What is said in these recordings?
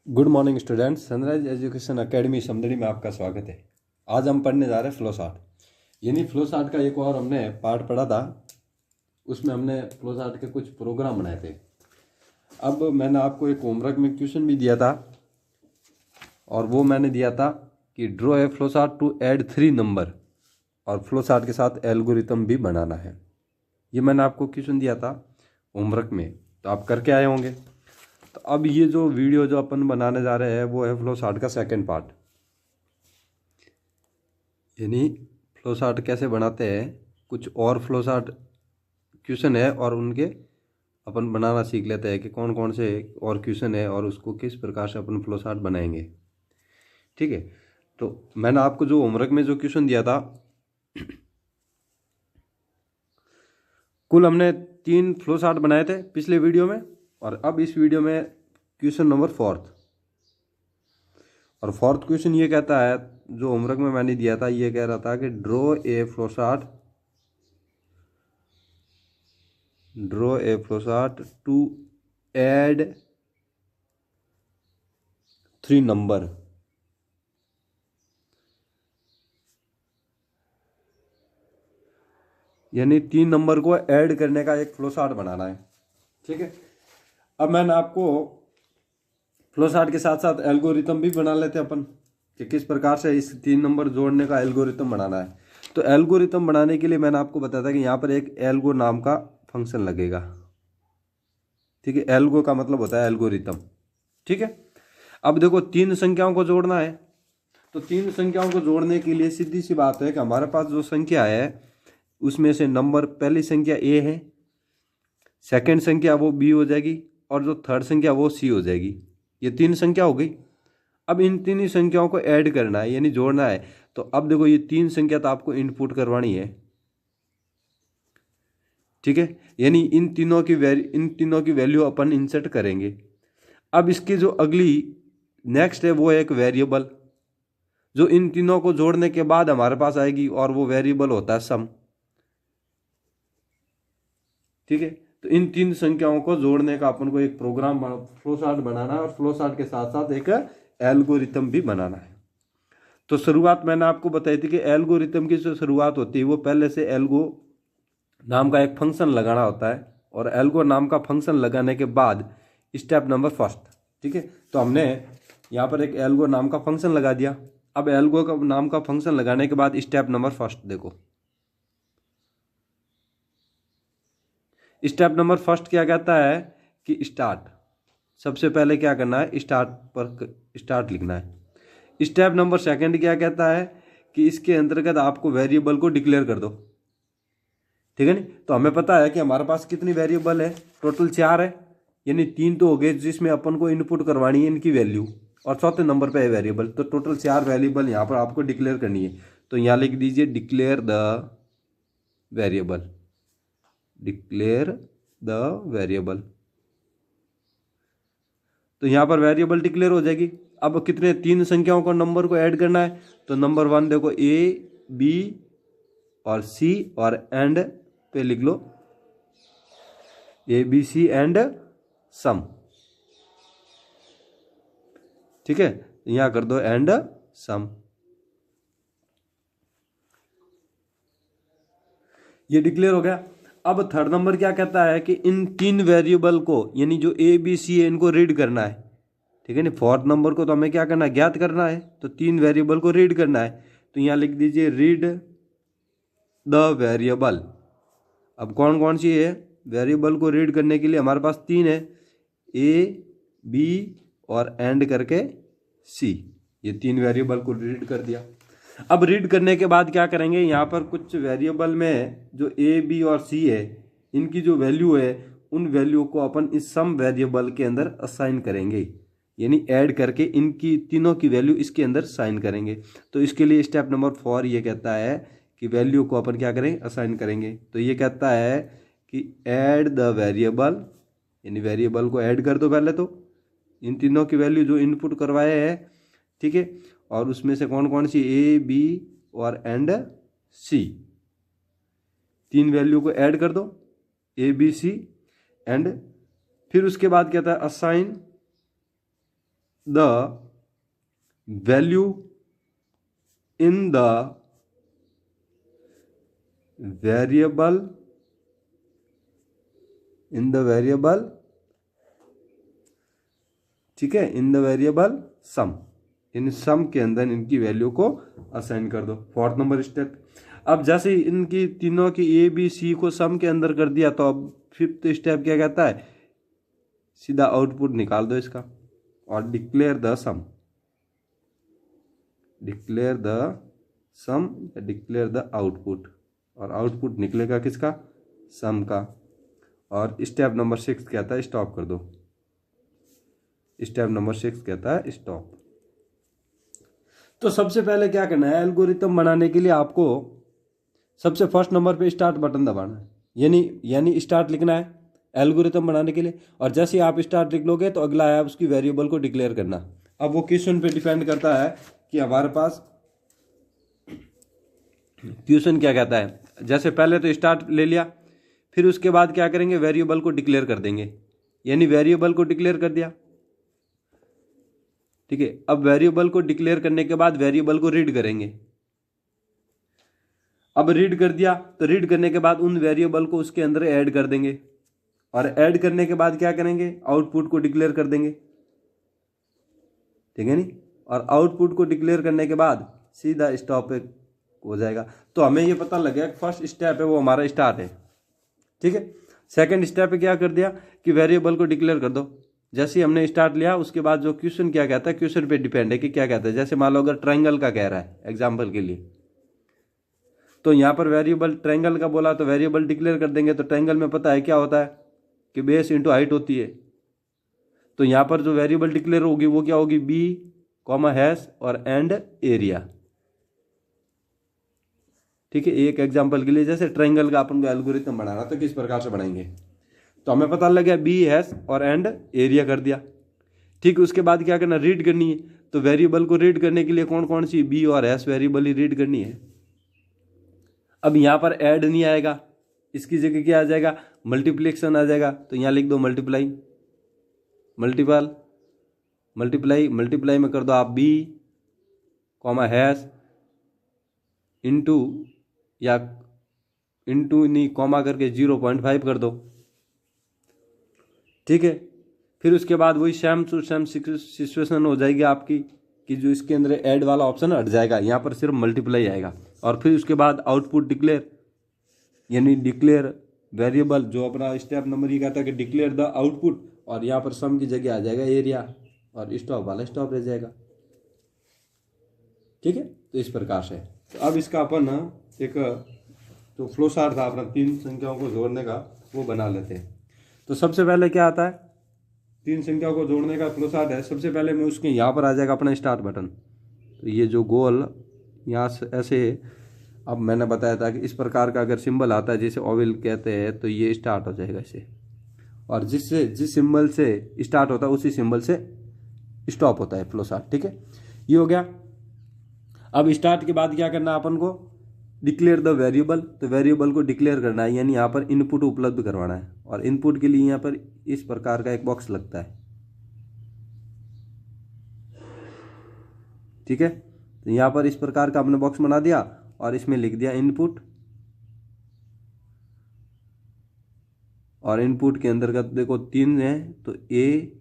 Good morning students, sunrise education academy Samdari में आपका स्वागत है। आज हम पढ़ने जा रहे हैं फ्लो चार्ट। यानी फ्लो चार्ट का एक और हमने पार्ट पढ़ा था, उसमें हमने फ्लो चार्ट के कुछ प्रोग्राम बनाए थे। अब मैंने आपको एक होमवर्क में क्वेश्चन भी दिया था, और वो मैंने दिया था कि draw a flow chart to add 3 number, और फ्लो चार्ट के साथ एल्गोरिथम भी बनाना है। ये मैंने आपको क्वेश्चन दिया था होमवर्क में, तो आप करके आए होंगे। तो अब ये जो वीडियो जो अपन बनाने जा रहे हैं वो है फ्लो चार्ट का सेकंड पार्ट। यानी फ्लो चार्ट कैसे बनाते हैं, कुछ और फ्लो चार्ट क्वेश्चन है और उनके अपन बनाना सीख लेते हैं कि कौन कौन से और क्वेश्चन है और उसको किस प्रकार से अपन फ्लो चार्ट बनाएंगे। ठीक है, तो मैंने आपको जो होमवर्क में जो क्वेश्चन दिया था, कुल हमने 3 फ्लो चार्ट बनाए थे पिछले वीडियो में, और अब इस वीडियो में क्वेश्चन नंबर 4। और 4th क्वेश्चन ये कहता है, जो होमवर्क में मैंने दिया था, ये कह रहा था कि draw a flow chart to add 3 number. यानी 3 नंबर को ऐड करने का एक फ्लो चार्ट बनाना है। ठीक है, अब मैंने आपको फ्लो चार्ट के साथ साथ एल्गोरिथम भी बना लेते हैं अपन कि किस प्रकार से इस 3 नंबर जोड़ने का एल्गोरिथम बनाना है। तो एल्गोरिथम बनाने के लिए मैंने आपको बताया था कि यहाँ पर एक एल्गो नाम का फंक्शन लगेगा। ठीक है, एल्गो का मतलब होता है एल्गोरिथम। ठीक है, अब देखो 3 संख्याओं को जोड़ना है, तो 3 संख्याओं को जोड़ने के लिए सीधी सी बात है कि हमारे पास जो संख्या है उसमें से नंबर, पहली संख्या ए है, सेकंड संख्या वो बी हो जाएगी, और जो थर्ड संख्या वो सी हो जाएगी। ये 3 संख्या हो गई। अब इन 3 ही संख्याओं को ऐड करना है, यानी जोड़ना है। तो अब देखो ये 3 संख्या तो आपको इनपुट करवानी है। ठीक है, यानी इन तीनों की वैल्यू अपन इंसर्ट करेंगे। अब इसकी जो अगली नेक्स्ट है वो है एक वेरिएबल, जो इन तीनों को जोड़ने के बाद हमारे पास आएगी, और वो वेरिएबल होता है सम। ठीक है, तो इन 3 संख्याओं को जोड़ने का अपन को एक प्रोग्राम फ्लो चार्ट बनाना है, और फ्लो चार्ट के साथ साथ एक एल्गोरिथम भी बनाना है। तो शुरुआत मैंने आपको बताई थी कि एल्गोरिथम की जो शुरुआत होती है वो पहले से एल्गो नाम का एक फंक्शन लगाना होता है, और एल्गो नाम का फंक्शन लगाने के बाद स्टेप नंबर फर्स्ट। ठीक है, तो हमने यहाँ पर एक एल्गो नाम का फंक्शन लगा दिया। अब एल्गो का नाम का फंक्शन लगाने के बाद स्टेप नंबर फर्स्ट देखो। स्टेप नंबर फर्स्ट क्या कहता है कि स्टार्ट। सबसे पहले क्या करना है, स्टार्ट पर स्टार्ट लिखना है। स्टेप नंबर सेकंड क्या कहता है कि इसके अंतर्गत आपको वेरिएबल को डिक्लेयर कर दो। ठीक है नहीं, तो हमें पता है कि हमारे पास कितनी वेरिएबल है, टोटल 4 है। यानी 3 तो हो गए जिसमें अपन को इनपुट करवानी है इनकी वैल्यू, और चौथे नंबर पे है वेरिएबल। तो टोटल 4 वेरिएबल यहाँ पर आपको डिक्लेयर करनी है। तो यहाँ लिख दीजिए declare the variable, declare the variable. तो यहाँ पर वेरिएबल डिक्लेयर हो जाएगी। अब कितने 3 संख्याओं को नंबर को ऐड करना है, तो नंबर 1 देखो ए बी और सी, और एंड पे लिख लो A B C and some. ठीक है, यहां कर दो एंड सम। ये डिक्लेयर हो गया। अब थर्ड नंबर क्या कहता है कि इन 3 वेरिएबल को, यानी जो ए बी सी है, इनको रीड करना है। ठीक है, नहीं, फोर्थ नंबर को तो हमें क्या करना है, ज्ञात करना है। तो 3 वेरिएबल को रीड करना है, तो यहां लिख दीजिए रीड द वेरिएबल। अब कौन कौन सी है वेरिएबल को रीड करने के लिए, हमारे पास 3 है, ए बी और एंड करके सी। ये 3 वेरिएबल को रीड कर दिया। अब रीड करने के बाद क्या करेंगे, यहाँ पर कुछ वेरिएबल में जो ए बी और सी है, इनकी जो वैल्यू है, उन वैल्यू को अपन इस सम वेरिएबल के अंदर असाइन करेंगे। यानी ऐड करके इनकी तीनों की वैल्यू इसके अंदर साइन करेंगे। तो इसके लिए स्टेप नंबर 4 ये कहता है कि वैल्यू को अपन क्या करें, असाइन करेंगे। तो ये कहता है कि ऐड द वेरिएबल, यानी वेरिएबल को ऐड कर दो पहले तो इन तीनों की वैल्यू जो इनपुट करवाए हैं। ठीक है, और उसमें से कौन कौन सी, ए बी और एंड सी, 3 वैल्यू को ऐड कर दो, ए बी सी एंड। फिर उसके बाद कहता है assign the value in the variable ठीक है, इन द वेरिएबल सम, इन सम के अंदर इनकी वैल्यू को असाइन कर दो। Fourth number step. अब जैसे इनकी तीनों की ए बी सी को सम के अंदर कर दिया, तो अब फिफ्थ स्टेप क्या कहता है, सीधा आउटपुट निकाल दो इसका और declare the sum, declare the sum या डिक्लेयर द आउटपुट, और आउटपुट निकलेगा किसका, सम का। और स्टेप नंबर 6 कहता है स्टॉप कर दो, स्टेप नंबर 6 कहता है स्टॉप। तो सबसे पहले क्या करना है, एल्गोरिथम बनाने के लिए आपको सबसे फर्स्ट नंबर पे स्टार्ट बटन दबाना है, यानी स्टार्ट लिखना है एल्गोरिथम बनाने के लिए। और जैसे ही आप स्टार्ट लिख लोगे तो अगला है उसकी वेरिएबल को डिक्लेयर करना। अब वो क्वेश्चन पे डिपेंड करता है कि हमारे पास क्वेश्चन क्या कहता है। जैसे पहले तो स्टार्ट ले लिया, फिर उसके बाद क्या करेंगे, वेरिएबल को डिक्लेयर कर देंगे, यानी वेरिएबल को डिक्लेयर कर दिया, ठीक है। अब वेरिएबल को डिक्लेयर करने के बाद वेरिएबल को रीड करेंगे। अब रीड कर दिया तो रीड करने के बाद उन वेरिएबल को उसके अंदर ऐड कर देंगे, और ऐड करने के बाद क्या करेंगे, आउटपुट को डिक्लेयर कर देंगे, ठीक है नी। और आउटपुट को डिक्लेयर करने के बाद सीधा स्टॉप हो जाएगा। तो हमें ये पता लग गया फर्स्ट स्टेप है वो हमारा स्टार्ट है, ठीक है। सेकंड स्टेप पे क्या कर दिया कि वेरिएबल को डिक्लेयर कर दो। जैसे ही हमने स्टार्ट लिया उसके बाद जो क्वेश्चन क्या कहता है, क्वेश्चन पे डिपेंड है कि क्या कहता है। जैसे मान लो अगर ट्रायंगल का कह रहा है एग्जांपल के लिए, तो यहाँ पर वेरिएबल ट्रायंगल का बोला तो वेरिएबल डिक्लेयर कर देंगे। तो ट्रायंगल में पता है क्या होता है कि बेस इंटू हाइट होती है। तो यहाँ पर जो वेरिएबल डिक्लेयर होगी वो क्या होगी, बी कॉमा हैश और एंड एरिया, ठीक है। एक एग्जांपल के लिए जैसे ट्रायंगल का अपन को एल्गोरिथम बनाना तो किस प्रकार से बनाएंगे, तो हमें पता लग गया बी हैश और एंड एरिया कर दिया, ठीक है। उसके बाद क्या करना, रीड करनी है। तो वेरिएबल को रीड करने के लिए कौन कौन सी बी और हैश वेरिएबल ही रीड करनी है। अब यहाँ पर ऐड नहीं आएगा, इसकी जगह क्या आ जाएगा, मल्टीप्लिकेशन आ जाएगा। तो यहाँ लिख दो मल्टीप्लाई, मल्टीप्लाई में कर दो आप बी कॉमा हैश इंटू या इंटू नहीं कॉमा करके 0.5 कर दो, ठीक है। फिर उसके बाद वही सेम टू सेम सिचुएशन हो जाएगी आपकी कि जो इसके अंदर ऐड वाला ऑप्शन हट जाएगा, यहाँ पर सिर्फ मल्टीप्लाई आएगा। और फिर उसके बाद आउटपुट डिक्लेयर, यानी डिक्लेयर वेरिएबल जो अपना स्टेप नंबर ये कहता है कि डिक्लेयर द आउटपुट, और यहाँ पर सम की जगह आ जाएगा एरिया और स्टॉप वाला स्टॉप रह जाएगा, ठीक है। तो इस प्रकार से तो अब इसका अपन एक जो फ्लो चार्ट था अपना 3 संख्याओं को जोड़ने का वो बना लेते हैं। तो सबसे पहले क्या आता है, 3 संख्याओं को जोड़ने का फ्लो चार्ट है। सबसे पहले मैं उसके यहाँ पर आ जाएगा अपना स्टार्ट बटन। तो ये जो गोल यहाँ से ऐसे, अब मैंने बताया था कि इस प्रकार का अगर सिंबल आता है जिसे ओवल कहते हैं तो ये स्टार्ट हो जाएगा इसे, और जिस सिंबल से स्टार्ट होता है उसी सिंबल से स्टॉप होता है फ्लो चार्ट, ठीक है। ये हो गया। अब स्टार्ट के बाद क्या करना है अपन को, डिक्लेयर द वेरिएबल। तो वेरिएबल को डिक्लेयर करना है, यानी यहाँ पर इनपुट उपलब्ध करवाना है। और इनपुट के लिए यहाँ पर इस प्रकार का एक बॉक्स लगता है, ठीक है। तो यहाँ पर इस प्रकार का आपने बॉक्स बना दिया और इसमें लिख दिया इनपुट, और इनपुट के अंदर का देखो 3 है, तो ए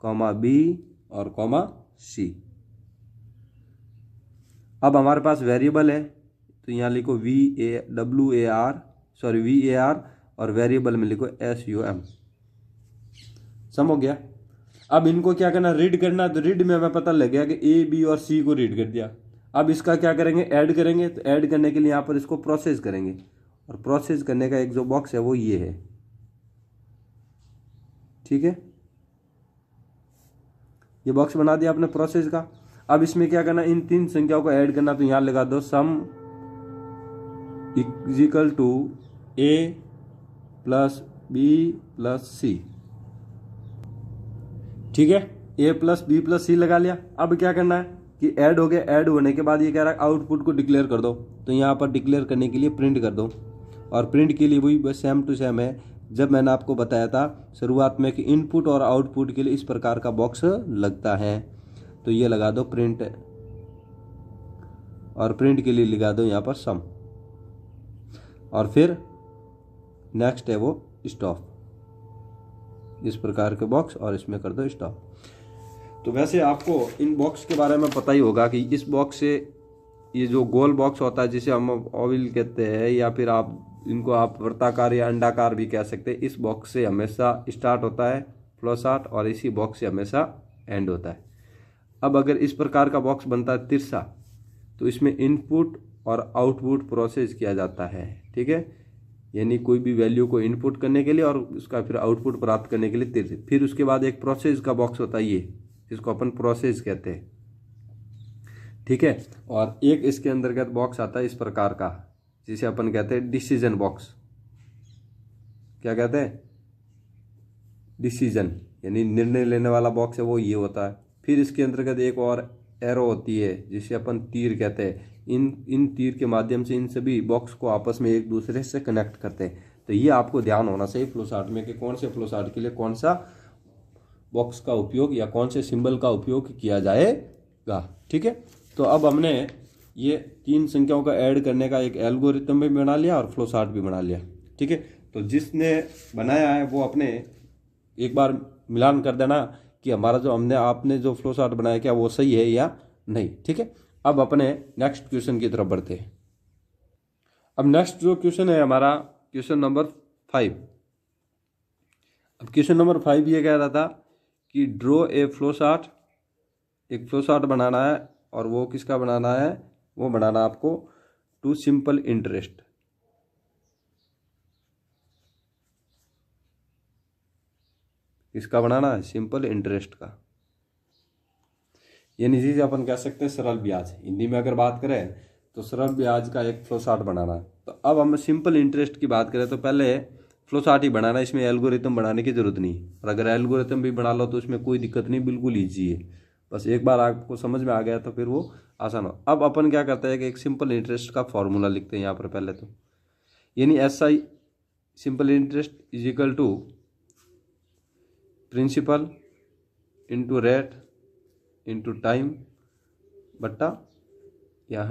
कॉमा बी और कॉमा सी। अब हमारे पास वेरिएबल है तो यहाँ लिखो VAR और वेरिएबल में लिखो SUM। सम हो गया। अब इनको क्या करना, रीड करना। तो रीड में हमें पता लग गया कि ए बी और सी को रीड कर दिया। अब इसका क्या करेंगे, ऐड करेंगे। तो ऐड करने के लिए यहाँ पर इसको प्रोसेस करेंगे, और प्रोसेस करने का एक जो बॉक्स है वो ये है, ठीक है। ये बॉक्स बना दिया आपने प्रोसेस का। अब इसमें क्या करना, इन 3 संख्याओं को ऐड करना। तो यहां लगा दो sum equal to A plus B plus C, ठीक है। A plus B plus C लगा लिया। अब क्या करना है कि ऐड हो गया। ऐड होने के बाद ये कह रहा है आउटपुट को डिक्लेयर कर दो। तो यहाँ पर डिक्लेयर करने के लिए प्रिंट कर दो, और प्रिंट के लिए वही बस सेम टू सेम है जब मैंने आपको बताया था शुरुआत में कि इनपुट और आउटपुट के लिए इस प्रकार का बॉक्स लगता है, तो ये लगा दो प्रिंट, और प्रिंट के लिए लगा दो यहाँ पर सम, और फिर नेक्स्ट है वो स्टॉप, इस प्रकार के बॉक्स, और इसमें कर दो स्टॉप। तो वैसे आपको इन बॉक्स के बारे में पता ही होगा कि इस बॉक्स से ये जो गोल बॉक्स होता है जिसे हम ओवल कहते हैं, या फिर आप इनको आप वृत्ताकार या अंडाकार भी कह सकते हैं, इस बॉक्स से हमेशा स्टार्ट होता है फ्लो चार्ट, और इसी बॉक्स से हमेशा एंड होता है। अब अगर इस प्रकार का बॉक्स बनता है तिरछा, तो इसमें इनपुट और आउटपुट प्रोसेस किया जाता है, ठीक है, यानी कोई भी वैल्यू को इनपुट करने के लिए और उसका फिर आउटपुट प्राप्त करने के लिए तिरछे। फिर उसके बाद एक प्रोसेस का बॉक्स होता है, ये जिसको अपन प्रोसेस कहते हैं, ठीक है। और एक इसके अंतर्गत बॉक्स आता है इस प्रकार का, जिसे अपन कहते हैं डिसीजन बॉक्स। क्या कहते हैं? डिसीजन, यानी निर्णय लेने वाला बॉक्स है वो ये होता है। फिर इसके अंतर्गत एक और एरो होती है जिसे अपन तीर कहते हैं। इन तीर के माध्यम से इन सभी बॉक्स को आपस में एक दूसरे से कनेक्ट करते हैं। तो ये आपको ध्यान होना चाहिए फ्लो चार्ट में कि कौन से फ्लो चार्ट के लिए कौन सा बॉक्स का उपयोग या कौन से सिंबल का उपयोग किया जाएगा, ठीक है। तो अब हमने ये तीन संख्याओं का ऐड करने का एक एल्गोरिथम भी बना लिया और फ्लो चार्ट भी बना लिया, ठीक है। तो जिसने बनाया है वो अपने एक बार मिलान कर देना कि हमारा जो आपने जो फ्लो चार्ट बनाया क्या वो सही है या नहीं, ठीक है। अब अपने नेक्स्ट क्वेश्चन की तरफ बढ़ते हैं। अब नेक्स्ट जो क्वेश्चन है हमारा क्वेश्चन नंबर 5। अब क्वेश्चन नंबर 5 ये कह रहा था कि ड्रॉ ए फ्लो चार्ट, एक फ्लो चार्ट बनाना है, और वो किसका बनाना है? वो बनाना आपको टू सिंपल इंटरेस्ट। किसका बनाना है? सिंपल इंटरेस्ट का, यानी जिसे अपन कह सकते हैं सरल ब्याज। हिंदी में अगर बात करें तो सरल ब्याज का एक फ्लो चार्ट बनाना है। तो अब हम सिंपल इंटरेस्ट की बात करें तो पहले फ्लो चार्ट ही बनाना है, इसमें एल्गोरिथम बनाने की जरूरत नहीं। और अगर एल्गोरिथम भी बना लो तो इसमें कोई दिक्कत नहीं, बिल्कुल ईजी है। बस एक बार आपको समझ में आ गया तो फिर वो आसान हो। अब अपन क्या करते हैं कि एक सिंपल इंटरेस्ट का फॉर्मूला लिखते हैं यहाँ पर पहले तो, यानी SI simple interest is equal to principal into rate into time बट्टा या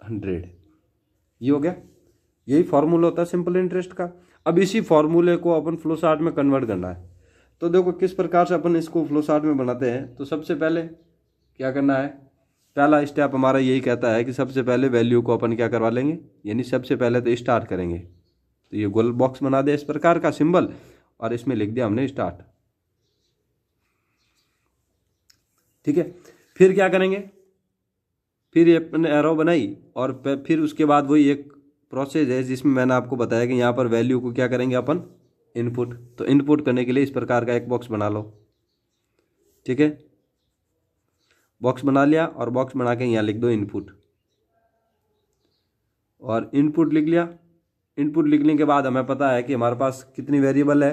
100। ये हो गया, यही फॉर्मूला होता है सिंपल इंटरेस्ट का। अब इसी फॉर्मूले को अपन फ्लो चार्ट में कन्वर्ट करना है। तो देखो किस प्रकार से अपन इसको फ्लो चार्ट में बनाते हैं। तो सबसे पहले क्या करना है, पहला स्टेप हमारा यही कहता है कि सबसे पहले वैल्यू को अपन क्या करवा लेंगे, यानी सबसे पहले तो स्टार्ट करेंगे। तो ये गोल बॉक्स बना दे इस प्रकार का सिंबल, और इसमें लिख दिया हमने स्टार्ट, ठीक है। फिर क्या करेंगे, फिर ये अपने एरो बनाई, और फिर उसके बाद वही एक प्रोसेस है जिसमें मैंने आपको बताया कि यहाँ पर वैल्यू को क्या करेंगे अपन, इनपुट। तो इनपुट करने के लिए इस प्रकार का एक बॉक्स बना लो, ठीक है। बॉक्स बना लिया, और बॉक्स बना के यहाँ लिख दो इनपुट, और इनपुट लिख लिया। इनपुट लिखने के बाद हमें पता है कि हमारे पास कितनी वेरिएबल है,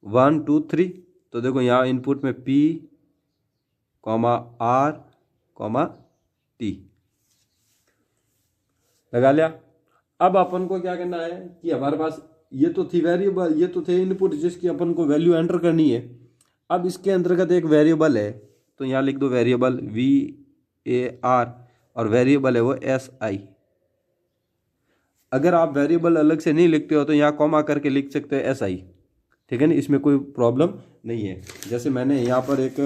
1 2 3। तो देखो यहाँ इनपुट में P, R, T लगा लिया। अब अपन को क्या करना है कि हमारे पास ये तो थी वेरिएबल, ये तो थे इनपुट जिसकी अपन को वैल्यू एंटर करनी है। अब इसके अंतर्गत एक वेरिएबल है, तो यहाँ लिख दो वेरिएबल VAR, और वेरिएबल है वो SI। अगर आप वेरिएबल अलग से नहीं लिखते हो तो यहाँ कॉमा करके लिख सकते हो SI, ठीक है ना, इसमें कोई प्रॉब्लम नहीं है। जैसे मैंने यहाँ पर एक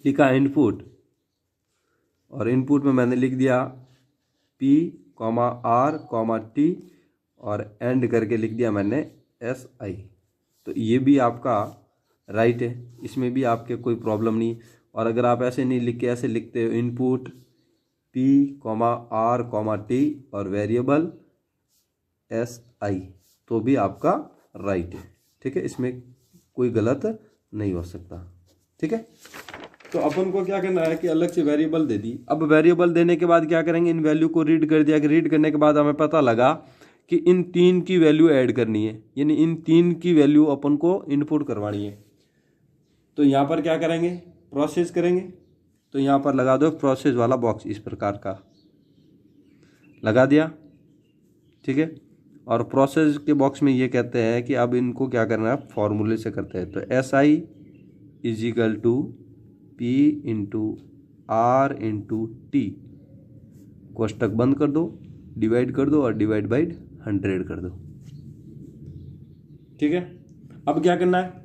लिखा इनपुट, और इनपुट में मैंने लिख दिया P, R, T, और एंड करके लिख दिया मैंने SI। तो ये भी आपका राइट है, इसमें भी आपके कोई प्रॉब्लम नहीं। और अगर आप ऐसे नहीं लिख के ऐसे लिखते हो इनपुट P, R, T और वेरिएबल SI, तो भी आपका राइट है, ठीक है, इसमें कोई गलत नहीं हो सकता, ठीक है। तो अपन को क्या करना है कि अलग से वेरिएबल दे दी। अब वेरिएबल देने के बाद क्या करेंगे, इन वैल्यू को रीड कर दिया। कि रीड करने के बाद हमें पता लगा कि इन तीन की वैल्यू ऐड करनी है, यानी इन तीन की वैल्यू अपन को इनपुट करवानी है। तो यहाँ पर क्या करेंगे, प्रोसेस करेंगे। तो यहाँ पर लगा दो प्रोसेस वाला बॉक्स, इस प्रकार का लगा दिया, ठीक है। और प्रोसेस के बॉक्स में ये कहते हैं कि अब इनको क्या करना है, फॉर्मूले से करते हैं। तो S I is equal to P into R into T, कोष्टक बंद कर दो, डिवाइड कर दो और डिवाइड बाई 100 कर दो। ठीक है, अब क्या करना है,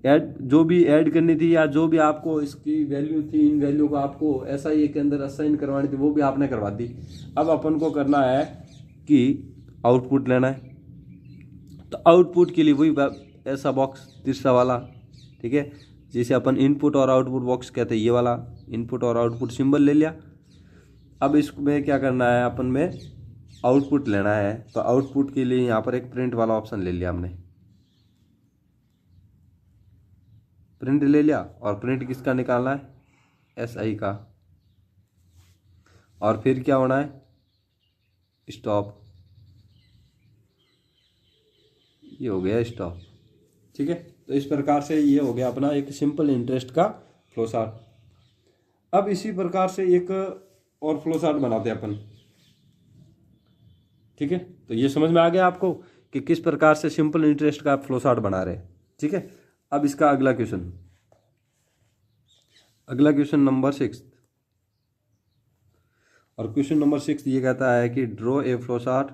ऐड जो भी ऐड करनी थी या जो भी आपको इसकी वैल्यू थी, इन वैल्यू को आपको एसआई के अंदर असाइन करवानी थी, वो भी आपने करवा दी। अब अपन को करना है कि आउटपुट लेना है। तो आउटपुट के लिए वही ऐसा बॉक्स तीसरा वाला, ठीक है, जिसे अपन इनपुट और आउटपुट बॉक्स कहते हैं, ये वाला इनपुट और आउटपुट सिंबल ले लिया। अब इसमें क्या करना है, अपन में आउटपुट लेना है। तो आउटपुट के लिए यहाँ पर एक प्रिंट वाला ऑप्शन ले लिया हमने, प्रिंट ले लिया। और प्रिंट किसका निकालना है, एस आई का। और फिर क्या होना है, स्टॉप, ये हो गया स्टॉप। ठीक है, तो इस प्रकार से ये हो गया अपना एक सिंपल इंटरेस्ट का फ्लो चार्ट। अब इसी प्रकार से एक और फ्लो चार्ट बनाते हैं अपन। ठीक है, तो ये समझ में आ गया आपको कि किस प्रकार से सिंपल इंटरेस्ट का फ्लो चार्ट बना रहे हैं। ठीक है, अब इसका अगला क्वेश्चन नंबर 6। और क्वेश्चन नंबर 6 ये कहता है कि draw a flow chart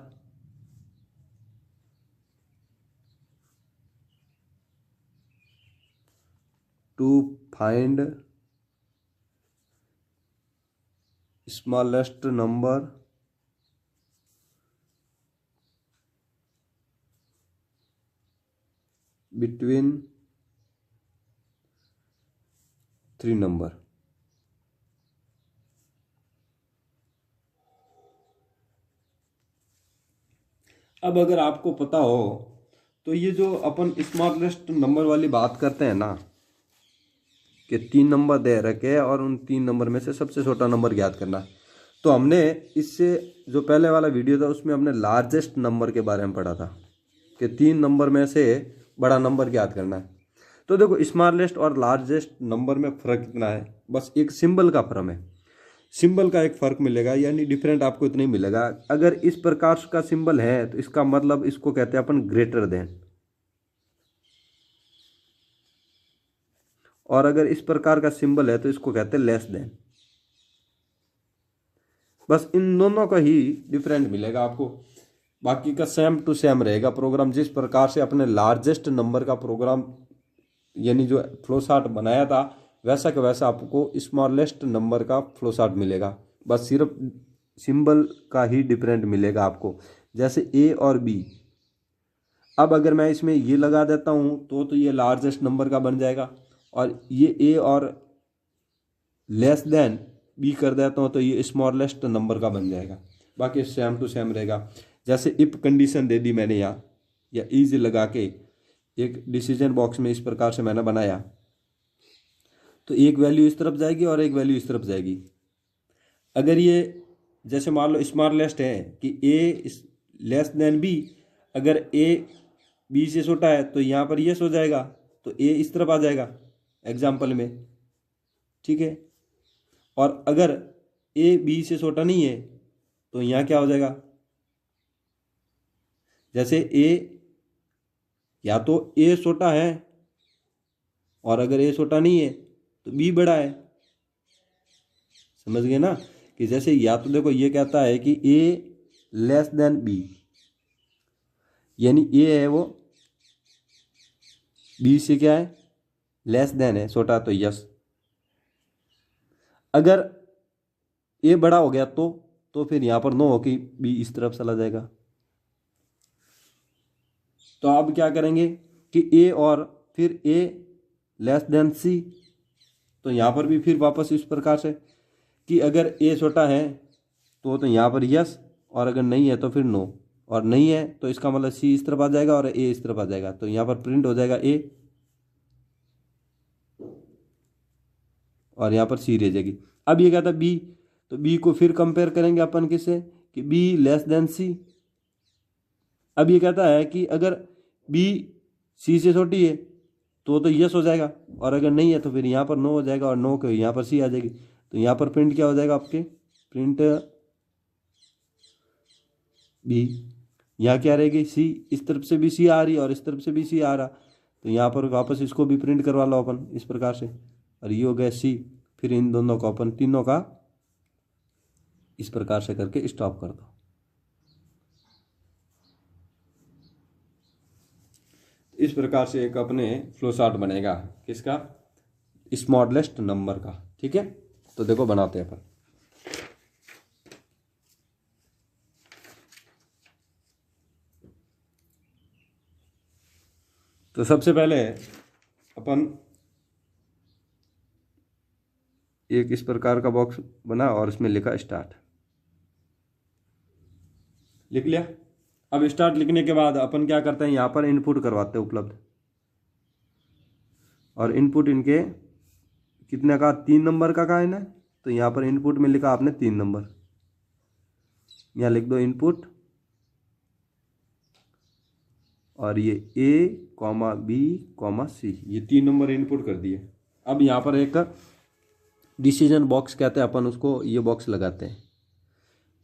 to find smallest number between 3 number. अब अगर आपको पता हो तो ये जो अपन स्मॉलेस्ट नंबर वाली बात करते हैं ना, कि 3 नंबर दे रखे और उन 3 नंबर में से सबसे छोटा नंबर ज्ञात करना। तो हमने इससे जो पहले वाला वीडियो था उसमें हमने लार्जेस्ट नंबर के बारे में पढ़ा था कि 3 नंबर में से बड़ा नंबर ज्ञात करना है। तो देखो स्मॉलेस्ट और लार्जेस्ट नंबर में फ़र्क इतना है, बस एक सिंबल का फर्क है, सिंबल का एक फ़र्क मिलेगा, यानी डिफरेंट आपको इतना ही मिलेगा। अगर इस प्रकार का सिंबल है तो इसका मतलब इसको कहते हैं अपन ग्रेटर देन, और अगर इस प्रकार का सिंबल है तो इसको कहते हैं लेस देन। बस इन दोनों का ही डिफरेंट मिलेगा आपको, बाकी का सेम टू सेम रहेगा प्रोग्राम। जिस प्रकार से अपने लार्जेस्ट नंबर का प्रोग्राम यानी जो फ्लो चार्ट बनाया था वैसा का वैसा आपको स्मॉलेस्ट नंबर का फ्लो चार्ट मिलेगा, बस सिर्फ सिंबल का ही डिफरेंट मिलेगा आपको, जैसे ए और बी। अब अगर मैं इसमें ये लगा देता हूँ तो ये लार्जेस्ट नंबर का बन जाएगा, और ये ए और लेस देन बी कर देता हूँ तो ये स्मॉलेस्ट नंबर का बन जाएगा, बाकी सेम टू सेम रहेगा। जैसे इफ कंडीशन दे दी मैंने यहाँ, या इज लगा के एक डिसीजन बॉक्स में इस प्रकार से मैंने बनाया, तो एक वैल्यू इस तरफ जाएगी और एक वैल्यू इस तरफ जाएगी। अगर ये जैसे मान लो स्मॉलेस्ट है कि ए लेस देन बी, अगर ए बी से छोटा है तो यहाँ पर यस हो जाएगा, तो ए इस तरफ आ जाएगा एग्जाम्पल में। ठीक है, और अगर ए बी से छोटा नहीं है तो यहाँ क्या हो जाएगा, जैसे ए या तो ए छोटा है और अगर ए छोटा नहीं है तो बी बड़ा है। समझ गए ना, कि जैसे या तो देखो ये कहता है कि ए लेस देन बी, यानी ए है वो बी से क्या है, लेस देन है, छोटा तो यस। अगर ए बड़ा हो गया तो फिर यहां पर नो हो कि बी इस तरफ चला जाएगा। तो अब क्या करेंगे कि ए और फिर ए लेस देन सी, तो यहाँ पर भी फिर वापस इस प्रकार से कि अगर ए छोटा है तो यहाँ पर यस, और अगर नहीं है तो फिर नो, और नहीं है तो इसका मतलब सी इस तरफ आ जाएगा और ए इस तरफ आ जाएगा, तो यहाँ पर प्रिंट हो जाएगा ए और यहाँ पर सी रह जाएगी। अब ये कहता है बी, तो बी को फिर कंपेयर करेंगे अपन किससे, कि बी लेस देन सी। अब ये कहता है कि अगर बी सी से छोटी है तो यस हो जाएगा, और अगर नहीं है तो फिर यहाँ पर नो हो जाएगा, और नो को यहाँ पर सी आ जाएगी। तो यहाँ पर प्रिंट क्या हो जाएगा आपके, प्रिंट बी। यहाँ क्या रहेगी सी, इस तरफ से भी सी आ रही है और इस तरफ से भी सी आ रहा, तो यहाँ पर वापस इसको भी प्रिंट करवा लो अपन इस प्रकार से, और ये हो गया सी। फिर इन दोनों को अपन तीनों का इस प्रकार से करके स्टॉप कर दो। इस प्रकार से एक अपने फ्लो चार्ट बनेगा किसका, स्मॉलेस्ट नंबर का। ठीक है, तो देखो बनाते हैं अपन। तो सबसे पहले अपन एक इस प्रकार का बॉक्स बना और इसमें लिखा स्टार्ट, लिख लिया। अब स्टार्ट लिखने के बाद अपन क्या करते हैं, यहाँ पर इनपुट करवाते हैं उपलब्ध, और इनपुट इनके कितने का, 3 नंबर का है ना, तो यहाँ पर इनपुट में लिखा आपने 3 नंबर, यहाँ लिख दो इनपुट, और ये A, B, C, ये 3 नंबर इनपुट कर दिए। अब यहाँ पर एक डिसीजन बॉक्स कहते हैं अपन उसको, ये बॉक्स लगाते हैं,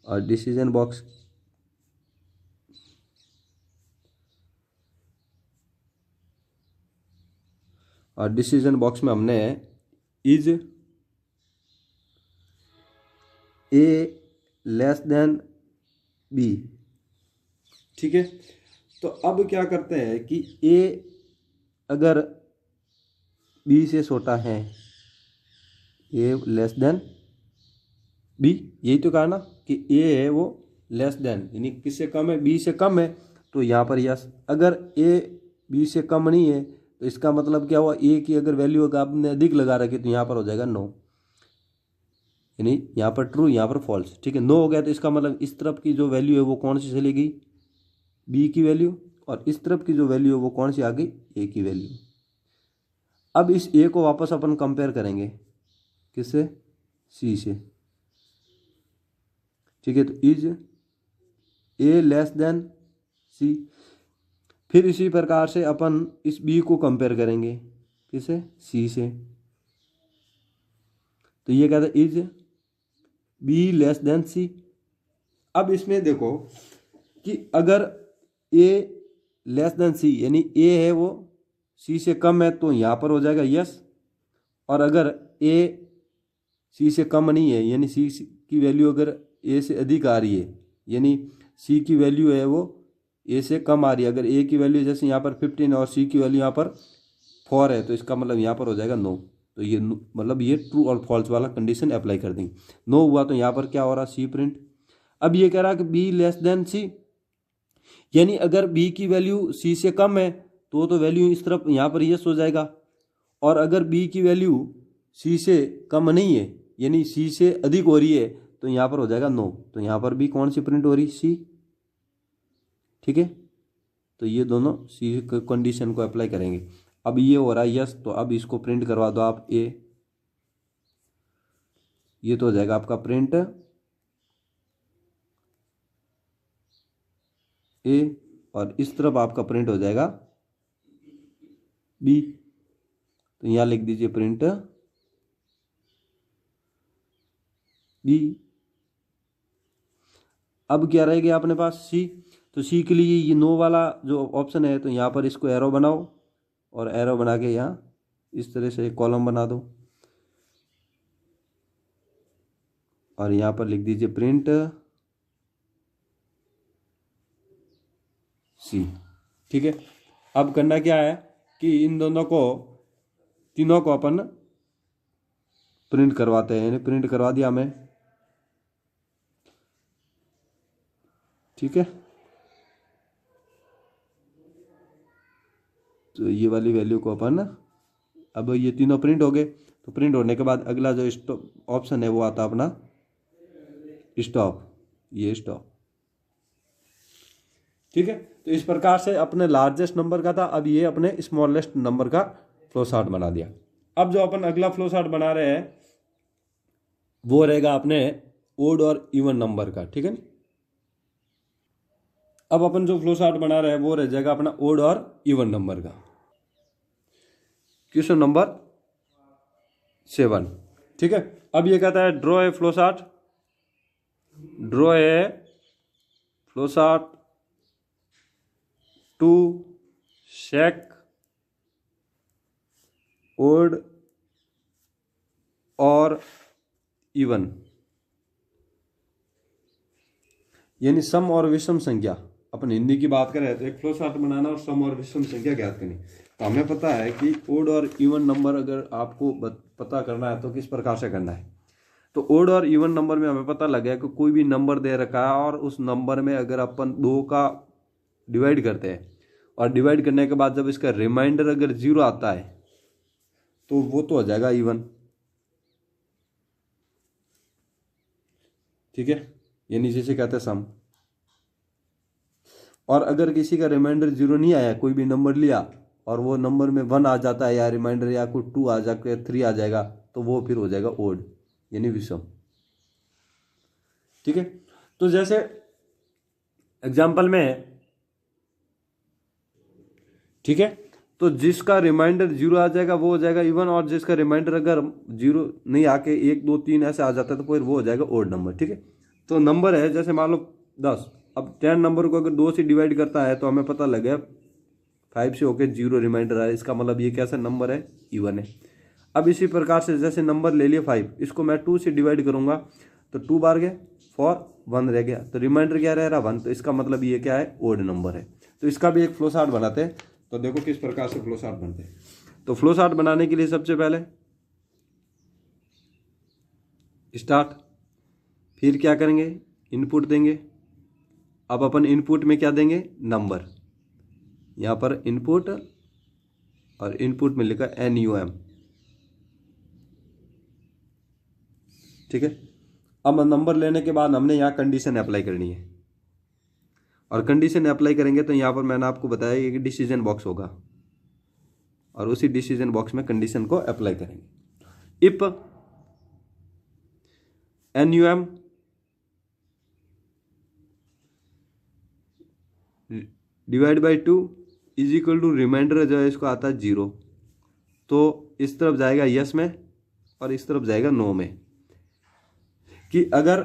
और डिसीजन बॉक्स में हमने is A less than B। ठीक है, तो अब क्या करते हैं कि A अगर B से छोटा है, A लेस देन B, यही तो कहा ना कि A है वो लेस देन, यानी किससे कम है, B से कम है, तो यहाँ पर यस। अगर A B से कम नहीं है तो इसका मतलब क्या हुआ, A की अगर वैल्यू अगर आपने अधिक लगा रखी तो यहाँ पर हो जाएगा नो, यानी यहाँ पर ट्रू, यहाँ पर फॉल्स। ठीक है, नो हो गया तो इसका मतलब इस तरफ की जो वैल्यू है वो कौन सी चली गई, B की वैल्यू, और इस तरफ की जो वैल्यू है वो कौन सी आ गई, A की वैल्यू। अब इस A को वापस अपन कंपेयर करेंगे किससे, C से। ठीक है, तो is A less than C। फिर इसी प्रकार से अपन इस B को कंपेयर करेंगे किससे, C से। तो ये कहता है is B less than C। अब इसमें देखो कि अगर A लेस देन C, यानी A है वो C से कम है, तो यहाँ पर हो जाएगा यस, और अगर A C से कम नहीं है, यानी C की वैल्यू अगर A से अधिक आ रही है, यानी C की वैल्यू है वो A से कम आ रही है, अगर A की वैल्यू जैसे यहाँ पर 15 और C की वैल्यू यहाँ पर 4 है, तो इसका मतलब यहाँ पर हो जाएगा नो। तो ये मतलब ये ट्रू और फॉल्स वाला कंडीशन अप्लाई कर देंगे। नो हुआ तो यहाँ पर क्या हो रहा, C प्रिंट। अब ये कह रहा है कि B लेस देन C, यानी अगर B की वैल्यू C से कम है तो वैल्यू इस तरफ यहाँ पर यस हो जाएगा, और अगर B की वैल्यू C से कम नहीं है, यानी C से अधिक हो रही है, तो यहाँ पर हो जाएगा नो। तो यहाँ पर भी कौन सी प्रिंट हो रही, C। ठीक है, तो ये दोनों C कंडीशन को अप्लाई करेंगे। अब ये हो रहा है यस, तो अब इसको प्रिंट करवा दो आप A, ये तो हो जाएगा आपका प्रिंट A, और इस तरफ आपका प्रिंट हो जाएगा B। तो यहाँ लिख दीजिए प्रिंट B। अब क्या रह गया अपने पास, C। तो C के लिए ये नो वाला जो ऑप्शन है, तो यहाँ पर इसको एरो बनाओ, और एरो बना के यहाँ इस तरह से एक कॉलम बना दो, और यहाँ पर लिख दीजिए प्रिंट C। ठीक है, अब करना क्या है कि इन दोनों को, तीनों को अपन प्रिंट करवाते हैं, यानी प्रिंट करवा दिया हमें। ठीक है, तो ये वाली वैल्यू को अपन, अब ये तीनों प्रिंट हो गए, तो प्रिंट होने के बाद अगला जो स्टॉप ऑप्शन है वो आता अपना स्टॉप, ये स्टॉप। ठीक है, तो इस प्रकार से अपने लार्जेस्ट नंबर का था, अब ये अपने स्मॉलेस्ट नंबर का फ्लो चार्ट बना दिया। अब जो अपन अगला फ्लो चार्ट बना रहे हैं वो रहेगा अपने ओड और इवन नंबर का। ठीक है, अब अपन जो फ्लो चार्ट बना रहे हैं वो रह जाएगा अपना ओड और इवन नंबर का। Question number 7। ठीक है, अब ये कहता है draw a flow chart, draw a flow chart to check odd और इवन, यानी सम और विषम संख्या। अपन हिंदी की बात करें तो एक फ्लो चार्ट बनाना और सम और विषम संख्या ज्ञात करनी। तो हमें पता है कि ओड और इवन नंबर अगर आपको पता करना है तो किस प्रकार से करना है। तो ओड और इवन नंबर में हमें पता लग गया कि कोई भी नंबर दे रखा है और उस नंबर में अगर अपन 2 का डिवाइड करते हैं और डिवाइड करने के बाद जब इसका रिमाइंडर अगर 0 आता है तो वो तो हो जाएगा इवन, ठीक है, यानी जिसे कहते हैं सम। और अगर किसी का रिमाइंडर 0 नहीं आया, कोई भी नंबर लिया और वो नंबर में 1 आ जाता है या रिमाइंडर या कोई 2 आ जाकर 3 आ जाएगा तो वो फिर हो जाएगा ओड यानी विषम, ठीक है। तो जैसे एग्जाम्पल में, ठीक है, तो जिसका रिमाइंडर 0 आ जाएगा वो हो जाएगा इवन, और जिसका रिमाइंडर अगर 0 नहीं आके 1 2 3 ऐसे आ जाता है तो फिर वो हो जाएगा ओड नंबर, ठीक है। तो नंबर है जैसे मान लो 10, अब 10 नंबर को अगर 2 से डिवाइड करता है तो हमें पता लग गया 5 से होके 0 रिमाइंडर आया, इसका मतलब ये कैसा नंबर है, इवन है। अब इसी प्रकार से जैसे नंबर ले लिया 5, इसको मैं 2 से डिवाइड करूंगा तो 2 बार गए 4 1 रह गया, तो रिमाइंडर क्या रह रहा 1, तो इसका मतलब ये क्या है, ओड नंबर है। तो इसका भी एक फ्लो चार्ट बनाते हैं। तो देखो किस प्रकार से फ्लो चार्ट बनते हैं। तो फ्लो चार्ट बनाने के लिए सबसे पहले स्टार्ट, फिर क्या करेंगे, इनपुट देंगे। अब अपन इनपुट में क्या देंगे, नंबर, यहाँ पर इनपुट और इनपुट में लिखा NUM, ठीक है। अब नंबर लेने के बाद हमने यहाँ कंडीशन अप्लाई करनी है, और कंडीशन अप्लाई करेंगे तो यहाँ पर मैंने आपको बताया कि डिसीजन बॉक्स होगा और उसी डिसीजन बॉक्स में कंडीशन को अप्लाई करेंगे। If NUM divide by 2 is equal to remainder जो है इसको आता है 0, तो इस तरफ जाएगा यस में और इस तरफ जाएगा नो में। कि अगर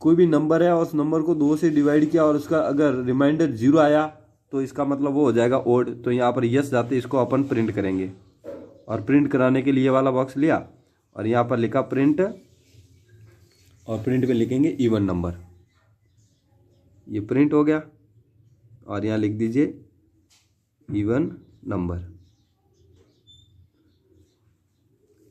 कोई भी नंबर है और उस नंबर को 2 से डिवाइड किया और उसका अगर रिमाइंडर 0 आया तो इसका मतलब वो हो जाएगा ओड। तो यहाँ पर यस जाते इसको अपन प्रिंट करेंगे, और प्रिंट कराने के लिए ये वाला बॉक्स लिया और यहाँ पर लिखा प्रिंट, और प्रिंट में लिखेंगे इवन नंबर, ये प्रिंट हो गया। और यहाँ लिख दीजिए इवन नंबर।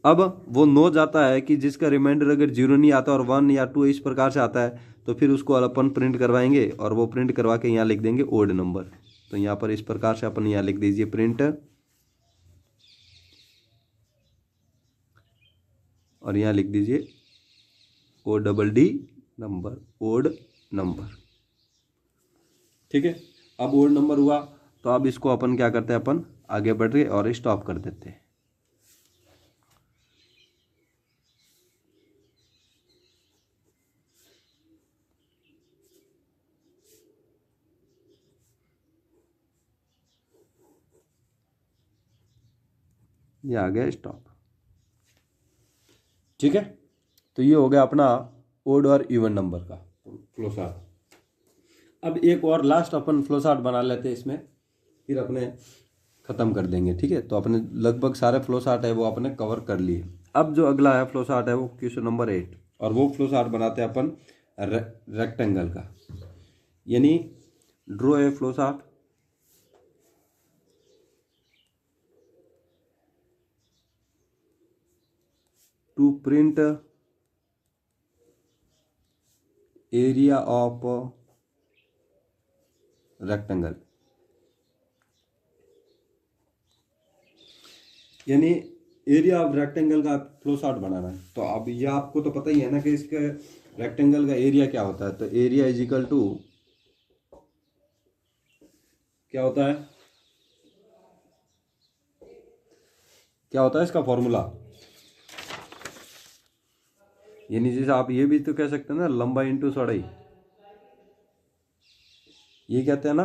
अब वो नो जाता है कि जिसका रिमाइंडर अगर 0 नहीं आता और 1 या 2 इस प्रकार से आता है तो फिर उसको अपन प्रिंट करवाएंगे, और वो प्रिंट करवा के यहाँ लिख देंगे ओड नंबर। तो यहाँ पर इस प्रकार से अपन यहाँ लिख दीजिए प्रिंट, और यहाँ लिख दीजिए ODD नंबर, ओड नंबर, ठीक है। अब ओड नंबर हुआ तो अब इसको अपन क्या करते हैं, अपन आगे बढ़ रहे और स्टॉप कर देते हैं। ये आ गया स्टॉप, ठीक है। तो ये हो गया अपना ओड और इवन नंबर का फ्लो चार्ट। अब एक और लास्ट अपन फ्लो चार्ट बना लेते हैं इसमें, फिर अपने ख़त्म कर देंगे, ठीक है। तो अपने लगभग सारे फ्लो चार्ट है वो अपने कवर कर लिए। अब जो अगला है फ्लो चार्ट है वो क्वेश्चन नंबर 8, और वो फ्लो चार्ट बनाते हैं अपन रेक्टेंगल का, यानी draw a flow chart to print area of rectangle, यानी एरिया ऑफ रेक्टेंगल का फ्लो चार्ट बनाना है। तो अब ये आपको तो पता ही है ना कि इसके रेक्टेंगल का एरिया क्या होता है। तो एरिया इज इक्वल टू क्या होता है, क्या होता है इसका फॉर्मूला, यानी जैसे आप ये भी तो कह सकते हैं ना, लंबाई इंटू चौड़ाई, ये कहते हैं ना।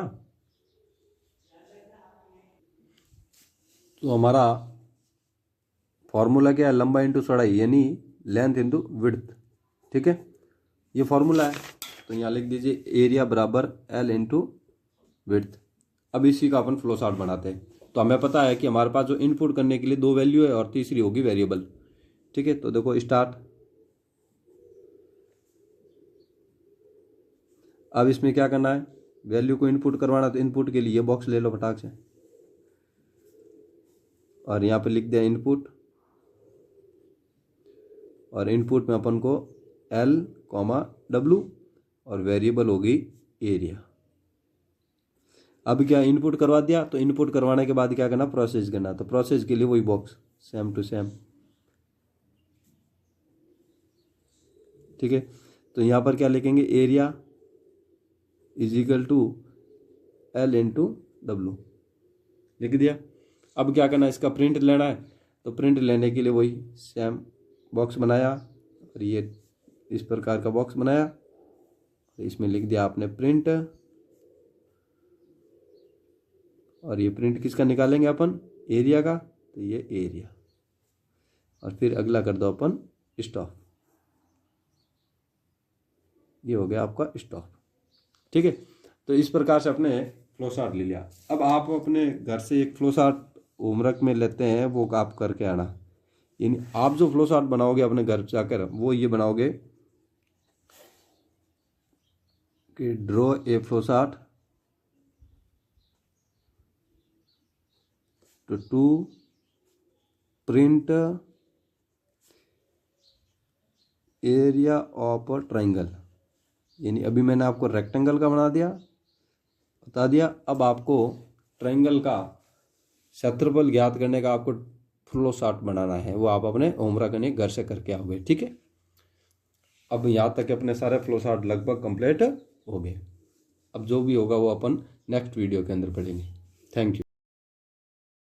तो हमारा फॉर्मूला क्या है, लंबाई इंटू चौड़ाई, यानी लेंथ इंटू विड्थ, ठीक है, ये फॉर्मूला है। तो यहाँ लिख दीजिए एरिया बराबर L इंटू विड्थ, अब इसी का अपन फ्लो चार्ट बनाते हैं। तो हमें पता है कि हमारे पास जो इनपुट करने के लिए 2 वैल्यू है और तीसरी होगी वेरिएबल। ठीक है, तो देखो स्टार्ट। अब इसमें क्या करना है, वैल्यू को इनपुट करवाना, तो इनपुट के लिए बॉक्स ले लो फटाक से और यहाँ पे लिख दिया इनपुट, और इनपुट में अपन को L, W और वेरिएबल होगी एरिया। अब क्या इनपुट करवा दिया, तो इनपुट करवाने के बाद क्या करना, प्रोसेस करना। तो प्रोसेस के लिए वही बॉक्स सेम टू सेम। ठीक है, तो यहाँ पर क्या लिखेंगे, area is equal to L into W लिख दिया। अब क्या करना है, इसका प्रिंट लेना है। तो प्रिंट लेने के लिए वही सेम बॉक्स बनाया और ये इस प्रकार का बॉक्स बनाया, इसमें लिख दिया आपने प्रिंट, और ये प्रिंट किसका निकालेंगे अपन, एरिया का, तो ये एरिया, और फिर अगला कर दो अपन स्टॉप। ये हो गया आपका स्टॉप। ठीक है, तो इस प्रकार से अपने फ्लो चार्ट ले लिया। अब आप अपने घर से एक फ्लो चार्ट होमवर्क में लेते हैं, वो आप करके आना। यानी आप जो फ्लो चार्ट बनाओगे अपने घर जाकर, वो ये बनाओगे कि draw a flow chart to print area of a triangle. यानी अभी मैंने आपको रेक्टेंगल का बता दिया। अब आपको ट्राइंगल का क्षेत्रफल ज्ञात करने का आपको फ्लो चार्ट बनाना है, वो आप अपने होमवर्क ने घर से करके आओगे। ठीक है, अब यहाँ तक अपने सारे फ्लो चार्ट लगभग कंप्लीट हो गए। अब जो भी होगा वो अपन नेक्स्ट वीडियो के अंदर पढ़ेंगे। Thank you.